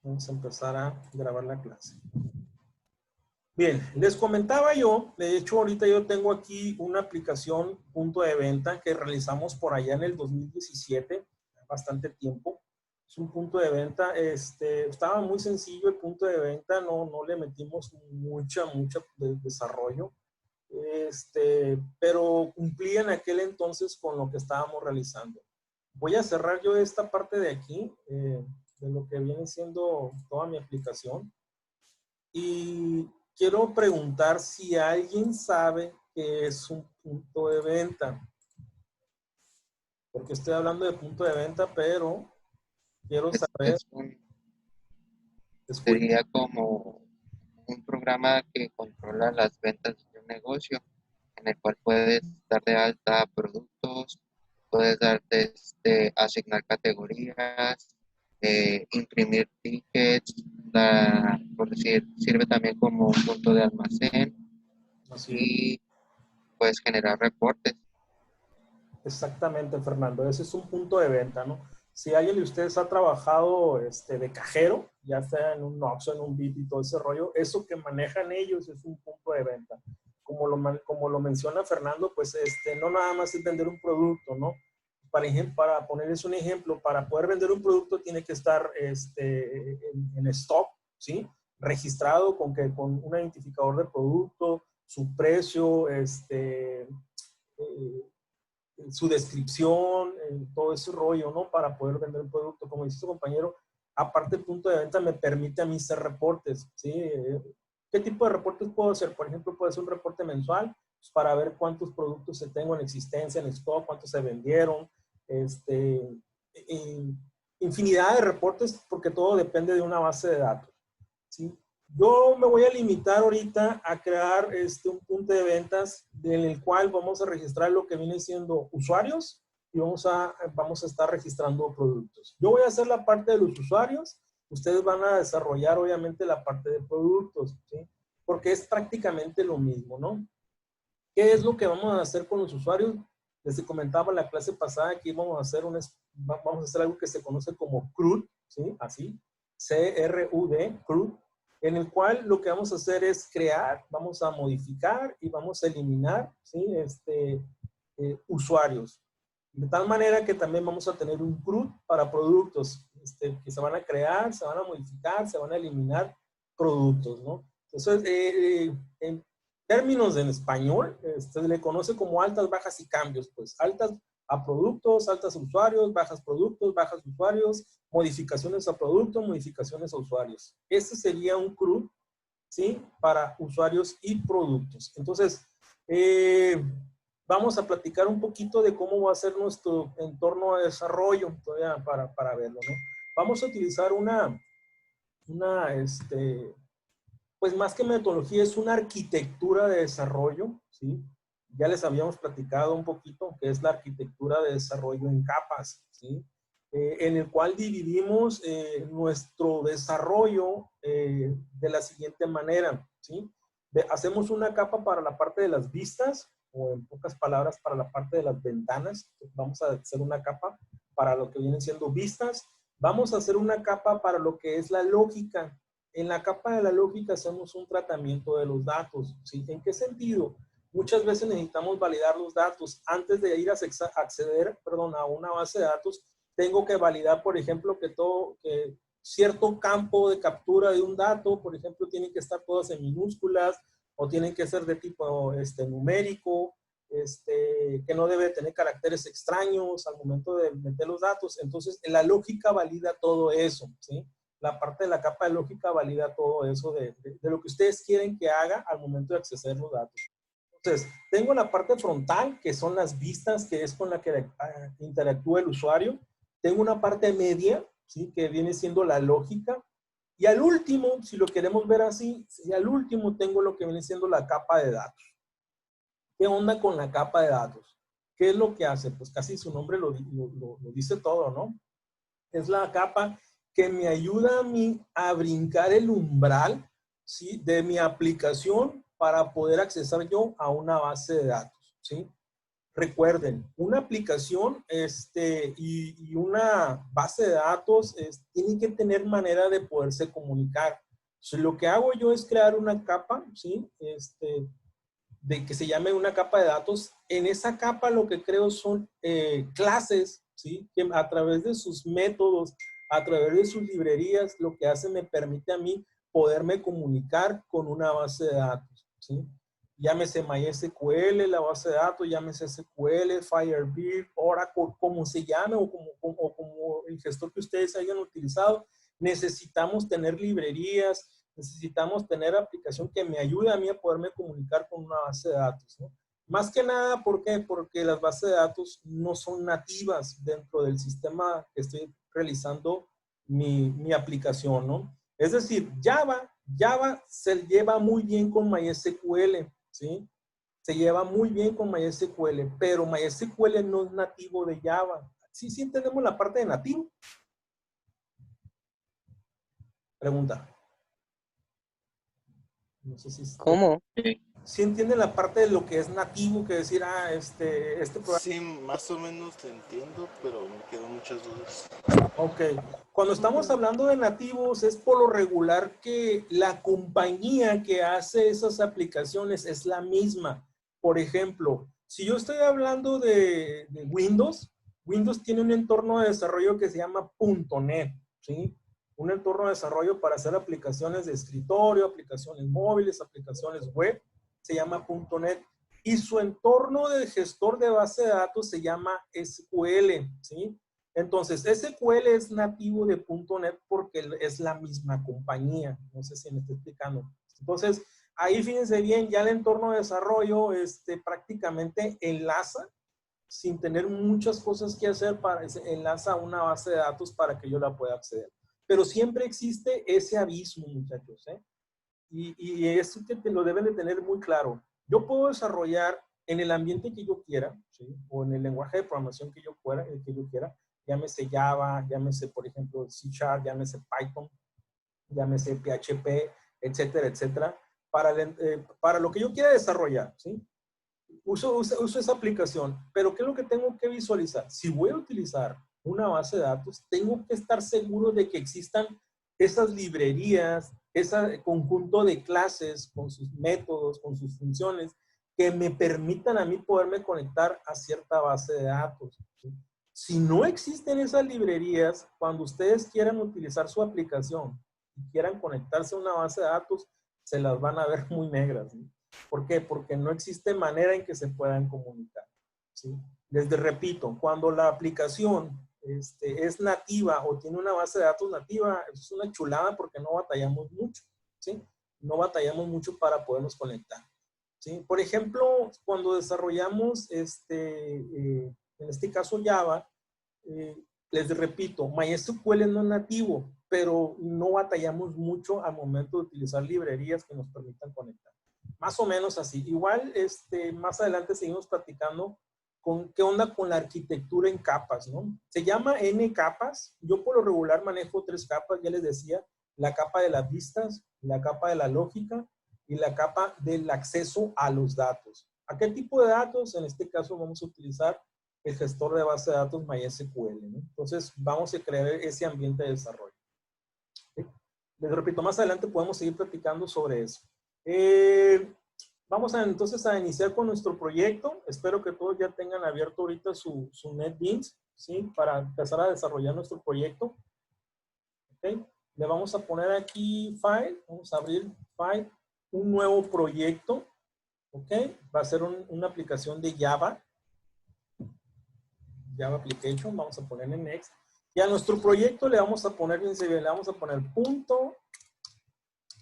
Vamos a empezar a grabar la clase. Bien, les comentaba yo, de hecho ahorita yo tengo aquí una aplicación punto de venta que realizamos por allá en el 2017, bastante tiempo. Es un punto de venta, estaba muy sencillo el punto de venta, no le metimos mucha desarrollo, pero cumplía en aquel entonces con lo que estábamos realizando. Voy a cerrar yo esta parte de aquí, de lo que viene siendo toda mi aplicación. Y quiero preguntar si alguien sabe qué es un punto de venta. Porque estoy hablando de punto de venta, pero quiero saber. Sería como un programa que controla las ventas de un negocio, en el cual puedes dar de alta productos, puedes asignar categorías, imprimir tickets, por decir, sirve también como un punto de almacén Así es. y puedes generar reportes. Exactamente, Fernando. Ese es un punto de venta, ¿no? Si alguien de ustedes ha trabajado de cajero, ya sea en un Oxxo, en un Bit y todo ese rollo, eso que manejan ellos es un punto de venta. Como lo menciona Fernando, pues no nada más es vender un producto, ¿no? Para ponerles un ejemplo, para poder vender un producto tiene que estar en stock, ¿sí? Registrado con un identificador de producto, su precio, su descripción, todo ese rollo, ¿no? Para poder vender el producto. Como dice su compañero, aparte el punto de venta me permite a mí hacer reportes, ¿sí? ¿Qué tipo de reportes puedo hacer? Por ejemplo, puede ser un reporte mensual pues, para ver cuántos productos se tengo en existencia, en stock, cuántos se vendieron, infinidad de reportes porque todo depende de una base de datos, ¿sí? Yo me voy a limitar ahorita a crear un punto de ventas en el cual vamos a registrar lo que viene siendo usuarios y vamos a estar registrando productos. Yo voy a hacer la parte de los usuarios, ustedes van a desarrollar obviamente la parte de productos, ¿sí? Porque es prácticamente lo mismo, ¿no? ¿Qué es lo que vamos a hacer con los usuarios? Les comentaba en la clase pasada que vamos a hacer algo que se conoce como CRUD, ¿sí? Así, C-R-U-D, CRUD, en el cual lo que vamos a hacer es crear, vamos a modificar y vamos a eliminar, ¿sí? Usuarios. De tal manera que también vamos a tener un CRUD para productos que se van a crear, se van a modificar, se van a eliminar productos, ¿no? Entonces, en términos en español, se le conoce como altas, bajas y cambios, pues altas a productos, altas a usuarios, bajas productos, bajas usuarios, modificaciones a productos, modificaciones a usuarios. Ese sería un CRUD, ¿sí? Para usuarios y productos. Entonces, vamos a platicar un poquito de cómo va a ser nuestro entorno de desarrollo, todavía para verlo, ¿no? Vamos a utilizar pues más que metodología, es una arquitectura de desarrollo, ¿sí? Ya les habíamos platicado un poquito que es la arquitectura de desarrollo en capas, ¿sí? En el cual dividimos nuestro desarrollo de la siguiente manera, ¿sí? Hacemos una capa para la parte de las vistas, o en pocas palabras, para la parte de las ventanas. Vamos a hacer una capa para lo que vienen siendo vistas. Vamos a hacer una capa para lo que es la lógica. En la capa de la lógica hacemos un tratamiento de los datos, ¿sí? ¿En qué sentido? Muchas veces necesitamos validar los datos. Antes de ir a acceder, a una base de datos, tengo que validar, por ejemplo, que cierto campo de captura de un dato, por ejemplo, tienen que estar todas en minúsculas o tienen que ser de tipo numérico, que no debe tener caracteres extraños al momento de meter los datos. Entonces, la lógica valida todo eso, ¿sí? La parte de la capa de lógica valida todo eso de lo que ustedes quieren que haga al momento de acceder los datos. Entonces, tengo la parte frontal, que son las vistas, que es con la que interactúa el usuario. Tengo una parte media, ¿sí? Que viene siendo la lógica. Y al último, si lo queremos ver así, y al último tengo lo que viene siendo la capa de datos. ¿Qué onda con la capa de datos? ¿Qué es lo que hace? Pues casi su nombre lo dice todo, ¿no? Es la capa que me ayuda a mí a brincar el umbral, ¿sí? De mi aplicación para poder accesar yo a una base de datos, ¿sí? recuerden, una aplicación y una base de datos tienen que tener manera de poderse comunicar. So, lo que hago yo es crear una capa, ¿sí? De que se llame una capa de datos. En esa capa lo que creo son clases, ¿sí? Que a través de sus métodos, a través de sus librerías, lo que hace me permite a mí poderme comunicar con una base de datos, ¿sí? Llámese MySQL, la base de datos, llámese SQL, Firebird, Oracle, como se llame o como el gestor que ustedes hayan utilizado. Necesitamos tener librerías, necesitamos tener aplicación que me ayude a mí a poderme comunicar con una base de datos, ¿no? Más que nada, ¿por qué? Porque las bases de datos no son nativas dentro del sistema que estoy realizando mi aplicación, ¿no? Es decir, Java se lleva muy bien con MySQL, ¿sí? Se lleva muy bien con MySQL, pero MySQL no es nativo de Java. Sí, sí entendemos la parte de nativo. Pregunta. No sé si ¿Cómo? sí entienden la parte de lo que es nativo, que decir, este programa. Sí, más o menos te entiendo, pero me quedan muchas dudas. Ok. Cuando estamos hablando de nativos, es por lo regular que la compañía que hace esas aplicaciones es la misma. Por ejemplo, si yo estoy hablando de Windows, Windows tiene un entorno de desarrollo que se llama .NET, ¿sí? Un entorno de desarrollo para hacer aplicaciones de escritorio, aplicaciones móviles, aplicaciones web, se llama .NET. Y su entorno de gestor de base de datos se llama SQL, ¿sí? Entonces, SQL es nativo de .NET porque es la misma compañía. No sé si me estoy explicando. Entonces, ahí fíjense bien, ya el entorno de desarrollo prácticamente enlaza, sin tener muchas cosas que hacer, enlaza a una base de datos para que yo la pueda acceder. Pero siempre existe ese abismo, muchachos, ¿eh? Y eso que lo deben de tener muy claro. Yo puedo desarrollar en el ambiente que yo quiera, ¿sí? O en el lenguaje de programación que yo quiera, llámese Java, llámese, por ejemplo, C#, llámese Python, llámese PHP, etcétera, etcétera, para lo que yo quiera desarrollar, ¿sí? Uso esa aplicación, pero ¿qué es lo que tengo que visualizar? Si voy a utilizar una base de datos, tengo que estar seguro de que existan esas librerías, ese conjunto de clases con sus métodos, con sus funciones, que me permitan a mí poderme conectar a cierta base de datos, ¿sí? Si no existen esas librerías, cuando ustedes quieran utilizar su aplicación y quieran conectarse a una base de datos, se las van a ver muy negras, ¿sí? ¿Por qué? Porque no existe manera en que se puedan comunicar, ¿sí? Les repito, cuando la aplicación es nativa o tiene una base de datos nativa, es una chulada porque no batallamos mucho, ¿sí? No batallamos mucho para podernos conectar, ¿sí? Por ejemplo, cuando desarrollamos, en este caso Java, les repito, MySQL no es nativo, pero no batallamos mucho al momento de utilizar librerías que nos permitan conectar. Más o menos así. Igual, más adelante seguimos platicando con qué onda con la arquitectura en capas, ¿no? Se llama N capas. Yo por lo regular manejo 3 capas, ya les decía, la capa de las vistas, la capa de la lógica y la capa del acceso a los datos. ¿A qué tipo de datos? En este caso vamos a utilizar el gestor de base de datos MySQL, ¿no? Entonces vamos a crear ese ambiente de desarrollo, ¿sí? Les repito, más adelante podemos seguir platicando sobre eso. Vamos entonces a iniciar con nuestro proyecto. Espero que todos ya tengan abierto ahorita su NetBeans, ¿sí? Para empezar a desarrollar nuestro proyecto. ¿Okay? Le vamos a poner aquí File, vamos a abrir File, un nuevo proyecto, ¿ok? Va a ser una aplicación de Java Application, vamos a ponerle Next. Y a nuestro proyecto le vamos a poner, le vamos a poner punto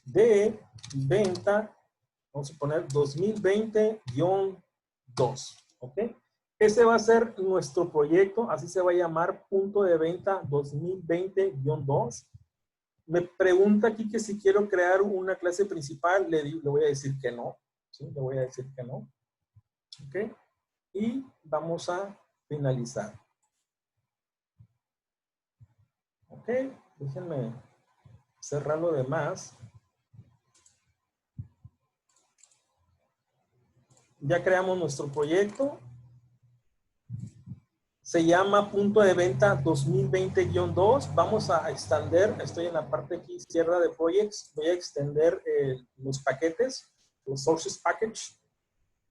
de venta, vamos a poner 2020-2, ¿ok? Ese va a ser nuestro proyecto, así se va a llamar, punto de venta 2020-2. Me pregunta aquí que si quiero crear una clase principal, le voy a decir que no, ¿sí? Le voy a decir que no, ¿ok? Y vamos a finalizar. Ok, déjenme cerrar lo demás. Ya creamos nuestro proyecto. Se llama punto de venta 2020-2. Vamos a extender, estoy en la parte aquí izquierda de Projects, voy a extender los paquetes, los Sources Package.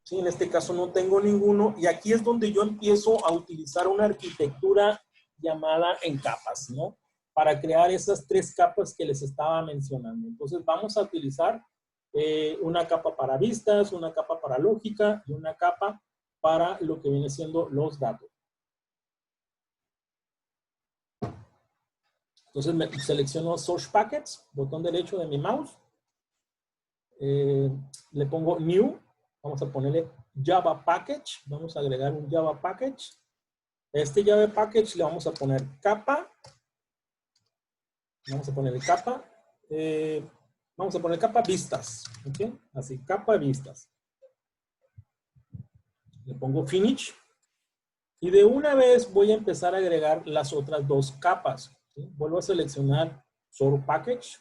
Sí, en este caso no tengo ninguno. Y aquí es donde yo empiezo a utilizar una arquitectura llamada en capas, ¿no? Para crear esas 3 capas que les estaba mencionando. Entonces vamos a utilizar una capa para vistas, una capa para lógica y una capa para lo que viene siendo los datos. Entonces me selecciono Source Packets, botón derecho de mi mouse. Le pongo New. Vamos a ponerle Java Package. Vamos a agregar un Java Package. Este Java Package le vamos a poner capa. Vamos a ponerle capa. Vamos a poner capa vistas. ¿Ok? Así, capa vistas. Le pongo Finish. Y de una vez voy a empezar a agregar las otras 2 capas. ¿Sí? Vuelvo a seleccionar Source Package.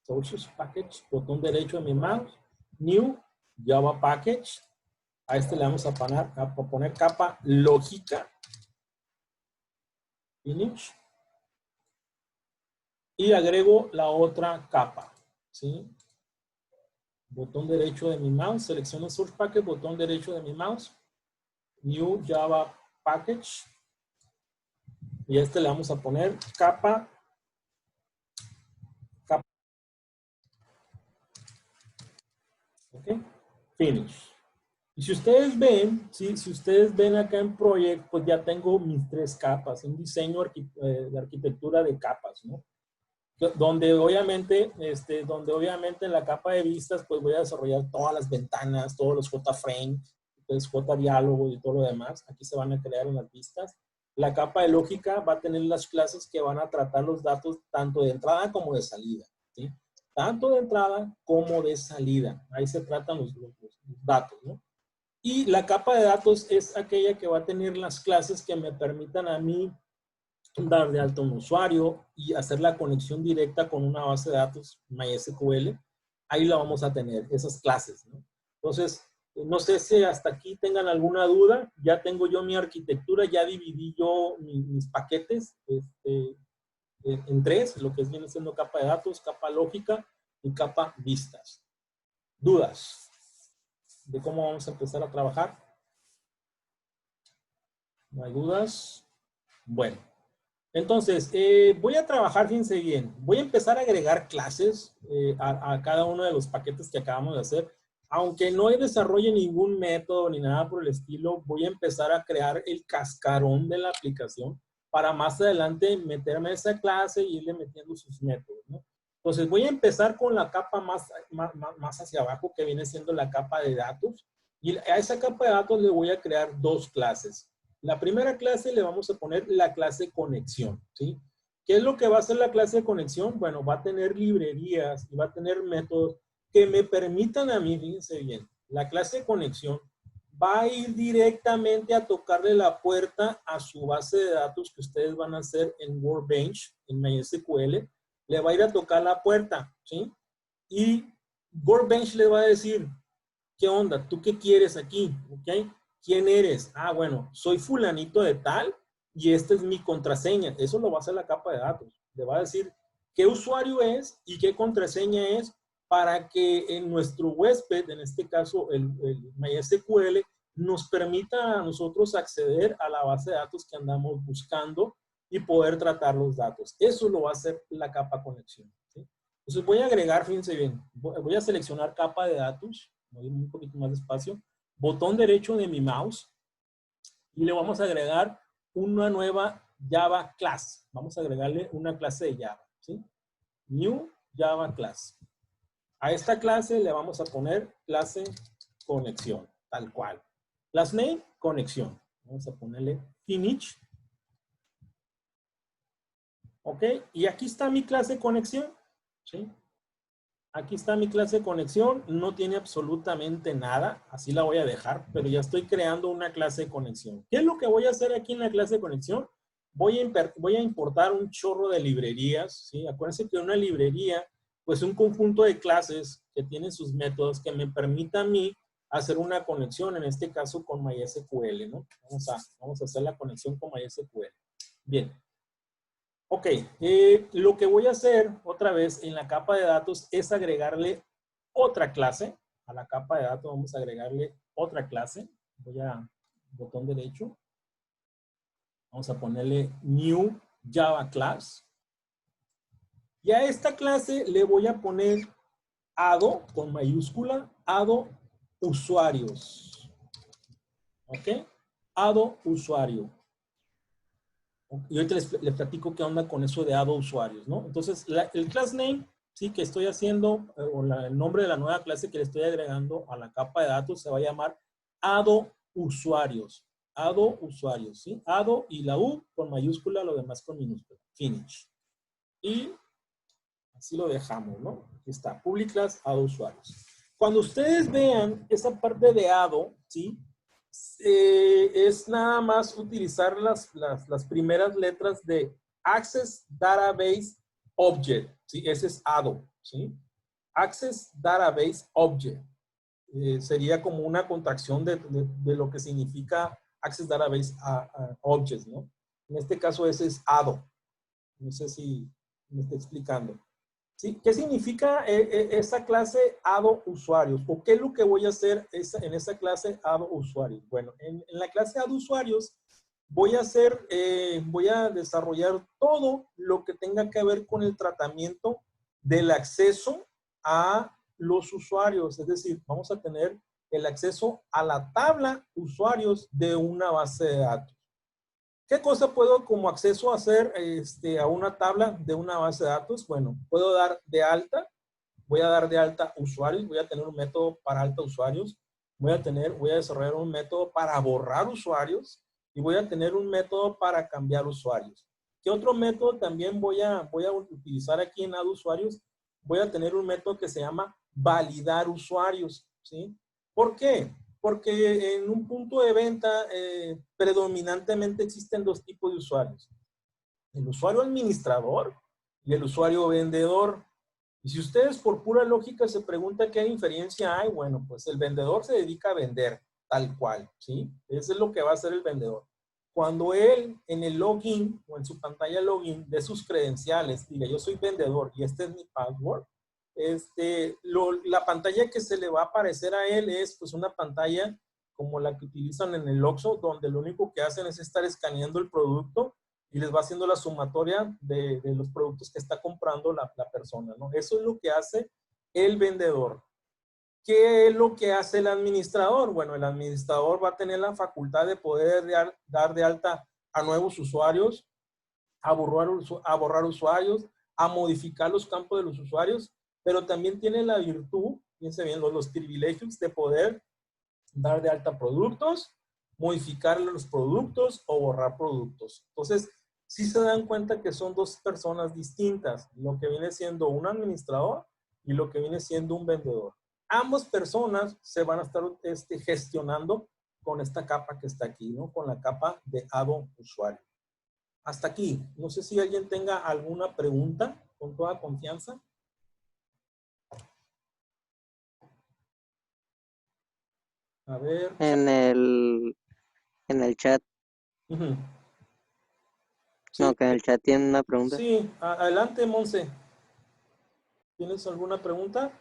Sources Package. Botón derecho de mi mouse. New Java Package. A este le vamos a poner capa lógica. Finish. Y agrego la otra capa. ¿Sí? Botón derecho de mi mouse. Selecciono Source Package. Botón derecho de mi mouse. New Java Package. Y a este le vamos a poner capa. Ok. Finish. Y si ustedes ven, ¿sí? Si ustedes ven acá en Project, pues ya tengo mis 3 capas, un diseño de arquitectura de capas, ¿no? Donde obviamente en la capa de vistas, pues voy a desarrollar todas las ventanas, todos los JFrame, entonces JDiálogo y todo lo demás. Aquí se van a crear en las vistas. La capa de lógica va a tener las clases que van a tratar los datos tanto de entrada como de salida, ¿sí? Tanto de entrada como de salida. Ahí se tratan los datos, ¿no? Y la capa de datos es aquella que va a tener las clases que me permitan a mí dar de alta un usuario y hacer la conexión directa con una base de datos MySQL. Ahí la vamos a tener, esas clases, ¿no? Entonces, no sé si hasta aquí tengan alguna duda. Ya tengo yo mi arquitectura, ya dividí yo mis paquetes en 3, lo que viene siendo capa de datos, capa lógica y capa vistas. ¿Dudas de cómo vamos a empezar a trabajar? ¿No hay dudas? Bueno, entonces voy a trabajar, fíjense bien, voy a empezar a agregar clases a cada uno de los paquetes que acabamos de hacer. Aunque no desarrolle ningún método ni nada por el estilo, voy a empezar a crear el cascarón de la aplicación para más adelante meterme a esa clase y irle metiendo sus métodos, ¿no? Entonces voy a empezar con la capa más hacia abajo, que viene siendo la capa de datos. Y a esa capa de datos le voy a crear 2 clases. La primera clase le vamos a poner la clase conexión, ¿sí? ¿Qué es lo que va a hacer la clase de conexión? Bueno, va a tener librerías y va a tener métodos que me permitan a mí, fíjense bien, la clase de conexión va a ir directamente a tocarle la puerta a su base de datos que ustedes van a hacer en Workbench, en MySQL. Le va a ir a tocar la puerta, ¿sí? Y Workbench le va a decir, ¿qué onda? ¿Tú qué quieres aquí? ¿Ok? ¿Quién eres? Ah, bueno, soy fulanito de tal y esta es mi contraseña. Eso lo va a hacer la capa de datos. Le va a decir qué usuario es y qué contraseña es para que en nuestro huésped, en este caso el MySQL, nos permita a nosotros acceder a la base de datos que andamos buscando y poder tratar los datos. Eso lo va a hacer la capa conexión, ¿sí? Entonces voy a agregar, fíjense bien, voy a seleccionar capa de datos, voy a ir un poquito más despacio, botón derecho de mi mouse y le vamos a agregar una nueva Java class. Vamos a agregarle una clase de Java, ¿sí? New Java class. A esta clase le vamos a poner clase conexión, tal cual. Class name, conexión. Vamos a ponerle finish. Ok, y aquí está mi clase conexión, ¿sí? Aquí está mi clase de conexión, no tiene absolutamente nada, así la voy a dejar, pero ya estoy creando una clase de conexión. ¿Qué es lo que voy a hacer aquí en la clase de conexión? Voy a importar un chorro de librerías, ¿sí? Acuérdense que una librería, pues un conjunto de clases que tienen sus métodos que me permita a mí hacer una conexión, en este caso con MySQL, ¿no? Vamos a hacer la conexión con MySQL. Bien. Ok, lo que voy a hacer otra vez en la capa de datos es agregarle otra clase. A la capa de datos vamos a agregarle otra clase. Voy a botón derecho. Vamos a ponerle New Java Class. Y a esta clase le voy a poner ADO con mayúscula, ADO usuarios. ¿Ok? ADO usuario. Y ahorita les platico qué onda con eso de ADO usuarios, ¿no? Entonces, el class name, sí, que estoy haciendo, o el nombre de la nueva clase que le estoy agregando a la capa de datos se va a llamar ADO usuarios. ADO usuarios, ¿sí? ADO y la U con mayúscula, lo demás con minúscula. Finish. Y así lo dejamos, ¿no? Aquí está, public class ADO usuarios. Cuando ustedes vean esa parte de ADO, ¿sí? Es nada más utilizar las primeras letras de Access Database Object, ¿sí? Ese es ADO, ¿sí? Access Database Object. Sería como una contracción de lo que significa Access Database Objects, ¿no? En este caso ese es ADO. No sé si me estoy explicando. ¿Sí? ¿Qué significa esa clase ADO usuarios? ¿O qué es lo que voy a hacer en esa clase ADO usuarios? Bueno, en la clase ADO usuarios voy a desarrollar todo lo que tenga que ver con el tratamiento del acceso a los usuarios. Es decir, vamos a tener el acceso a la tabla usuarios de una base de datos. ¿Qué cosa puedo como acceso a hacer a una tabla de una base de datos? Bueno, puedo dar de alta, voy a dar de alta usuarios, voy a tener un método para alta usuarios, voy a desarrollar un método para borrar usuarios y voy a tener un método para cambiar usuarios. ¿Qué otro método también voy a utilizar aquí en ADO usuarios? Voy a tener un método que se llama validar usuarios, ¿sí? ¿Por qué? Porque en un punto de venta predominantemente existen dos tipos de usuarios. El usuario administrador y el usuario vendedor. Y si ustedes por pura lógica se preguntan qué diferencia hay, bueno, pues el vendedor se dedica a vender tal cual, ¿sí? Eso es lo que va a hacer el vendedor. Cuando él en el login o en su pantalla login de sus credenciales diga yo soy vendedor y este es mi password, la pantalla que se le va a aparecer a él es pues una pantalla como la que utilizan en el Oxxo, donde lo único que hacen es estar escaneando el producto y les va haciendo la sumatoria de los productos que está comprando la persona, ¿no? Eso es lo que hace el vendedor. ¿Qué es lo que hace el administrador? Bueno, el administrador va a tener la facultad de poder dar de alta a nuevos usuarios, a borrar usuarios, a modificar los campos de los usuarios, pero también tiene la virtud, fíjense bien, los privilegios de poder dar de alta productos, modificar los productos o borrar productos. Entonces, sí se dan cuenta que son dos personas distintas, lo que viene siendo un administrador y lo que viene siendo un vendedor. Ambas personas se van a estar gestionando con esta capa que está aquí, ¿no? Con la capa de ADO usuario. Hasta aquí. No sé si alguien tenga alguna pregunta con toda confianza. A ver. En el chat. Uh-huh. Sí. No, que en el chat tiene una pregunta. Sí, adelante, Monse. ¿Tienes alguna pregunta?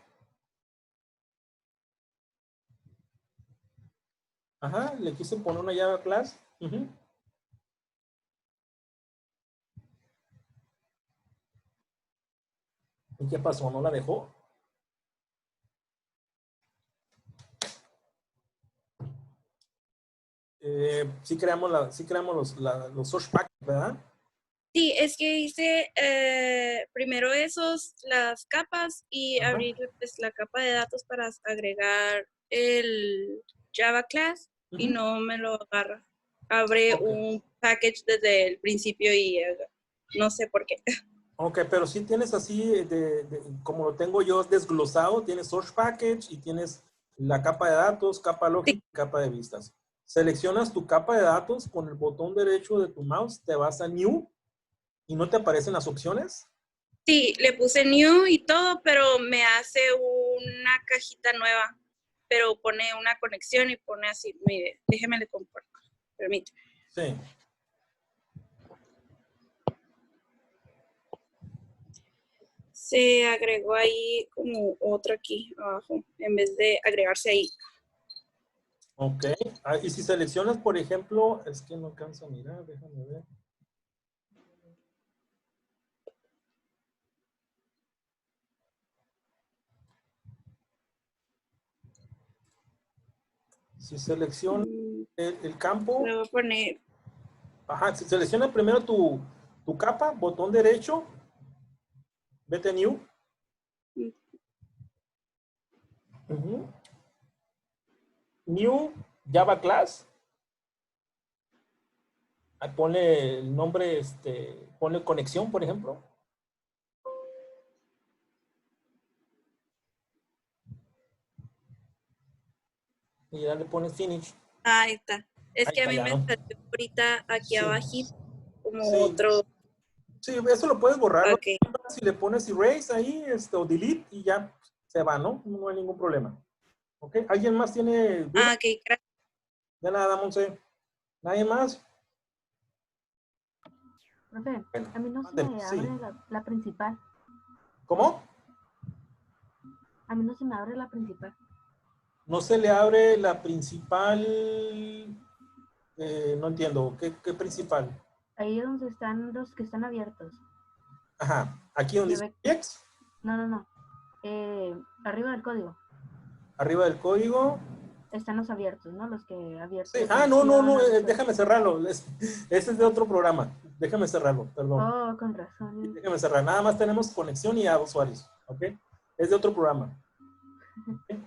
Ajá, le quise poner una llave class. Uh-huh. ¿Y qué pasó? ¿No la dejó? Sí creamos los source packets, ¿verdad? Sí, es que hice primero las capas y Ajá. abrir pues, la capa de datos para agregar el Java class y no me lo agarra. Abre un package desde el principio y no sé por qué. Ok, pero sí tienes así, como lo tengo yo desglosado, tienes source package y tienes la capa de datos, capa lógica y capa de vistas. Seleccionas tu capa de datos con el botón derecho de tu mouse, te vas a New y no te aparecen las opciones. Sí, le puse New y todo, pero me hace una cajita nueva. pero pone una conexión y pone así, mire, déjeme le comparto, permíteme. Sí. Se agregó ahí como otro aquí abajo, en vez de agregarse ahí. Ok. Ah, y si seleccionas, por ejemplo, es que no alcanzo a mirar, déjame ver. Si seleccionas el campo, Le voy a poner, ajá, si selecciona primero tu capa, botón derecho, vete a New. Ujú. New Java Class. Ahí ponle el nombre, ponle conexión, por ejemplo. Y ya le pones finish. ahí está. Es Ahí que a está mí ya, me ¿no? salió ahorita aquí Sí. abajito como Sí. otro. Sí, eso lo puedes borrar. Ok. Si le pones erase ahí, o delete y ya se va, ¿no? No hay ningún problema. ¿Ok? ¿Alguien más tiene dudas? Ok, gracias. De nada, Monse. ¿Nadie más? Profe, Bueno, a mí no se mándeme, me sí. abre la principal. ¿Cómo? A mí no se me abre la principal. No se le abre la principal. No entiendo. ¿Qué principal? Ahí es donde están los que están abiertos. Ajá. Aquí donde Ya dice ve- X, No. Arriba del código arriba del código. están los abiertos, ¿no? Los que abiertos. Sí. los Ah, que no, sí van a abiertos. déjame cerrarlo. Ese es de otro programa. Déjame cerrarlo, perdón. Oh, con razón. Déjame cerrar. Nada más tenemos conexión y a usuarios. ¿Ok? Es de otro programa. ¿Ok?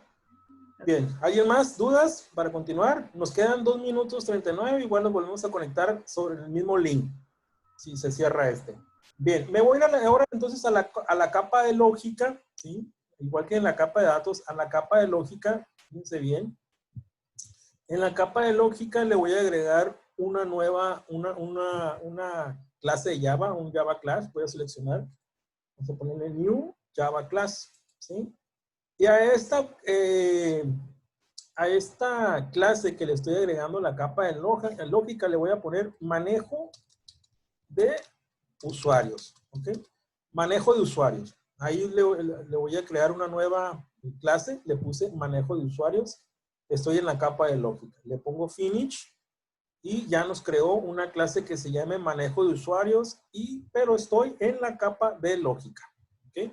Bien. ¿Alguien más? ¿Dudas para continuar? Nos quedan 2 minutos 39. Igual nos volvemos a conectar sobre el mismo link. Si se cierra este. Bien. Me voy ahora entonces a la capa de lógica. ¿Sí? Igual que en la capa de datos, a la capa de lógica. Fíjense bien. En la capa de lógica le voy a agregar una nueva, una clase de Java, un Java Class. Voy a seleccionar. Vamos a ponerle New Java Class. ¿Sí? Y a esta clase que le estoy agregando la capa de lógica le voy a poner manejo de usuarios. ¿Ok? Manejo de usuarios. Ahí le voy a crear una nueva clase. Le puse manejo de usuarios. Estoy en la capa de lógica. Le pongo finish y ya nos creó una clase que se llame manejo de usuarios, pero estoy en la capa de lógica. ¿Ok?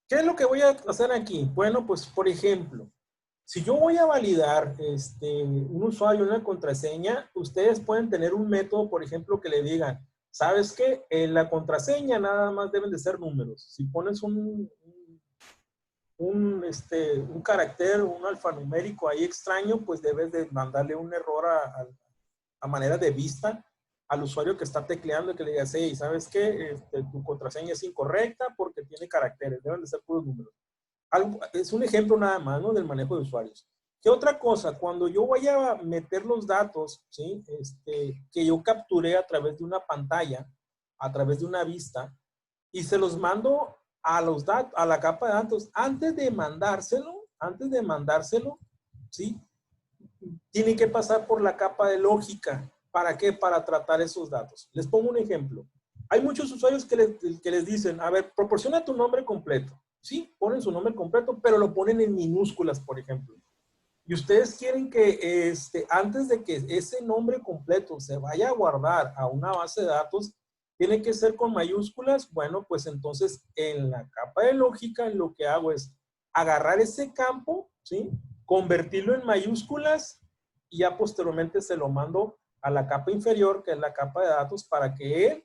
¿Qué es lo que voy a hacer aquí? Bueno, pues por ejemplo, si yo voy a validar un usuario, una contraseña, ustedes pueden tener un método, por ejemplo, que le digan, ¿sabes qué? En la contraseña nada más deben de ser números. Si pones un carácter, un alfanumérico ahí extraño, pues debes de mandarle un error a manera de vista al usuario que está tecleando y que le digas, hey, ¿sabes qué? Tu contraseña es incorrecta porque tiene caracteres, deben de ser puros números. Es un ejemplo nada más, ¿no? Del manejo de usuarios. ¿Qué otra cosa? Cuando yo vaya a meter los datos, ¿sí? Que yo capturé a través de una pantalla, a través de una vista, y se los mando a la capa de datos, antes de mandárselo, ¿sí? Tiene que pasar por la capa de lógica. ¿Para qué? Para tratar esos datos. Les pongo un ejemplo. Hay muchos usuarios que les dicen, a ver, proporciona tu nombre completo. Sí, ponen su nombre completo, pero lo ponen en minúsculas, por ejemplo. Y ustedes quieren que antes de que ese nombre completo se vaya a guardar a una base de datos, tiene que ser con mayúsculas. Bueno, pues entonces en la capa de lógica lo que hago es agarrar ese campo, ¿sí? Convertirlo en mayúsculas y ya posteriormente se lo mando a la capa inferior, que es la capa de datos, para que él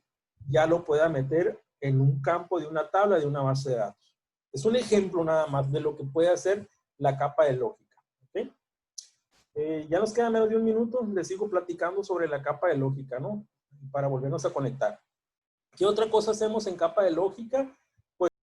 ya lo pueda meter en un campo de una tabla, de una base de datos. Es un ejemplo nada más de lo que puede hacer la capa de lógica. ¿Okay? Ya nos queda menos de un minuto. Les sigo platicando sobre la capa de lógica, ¿no? Para volvernos a conectar. ¿Qué otra cosa hacemos en capa de lógica?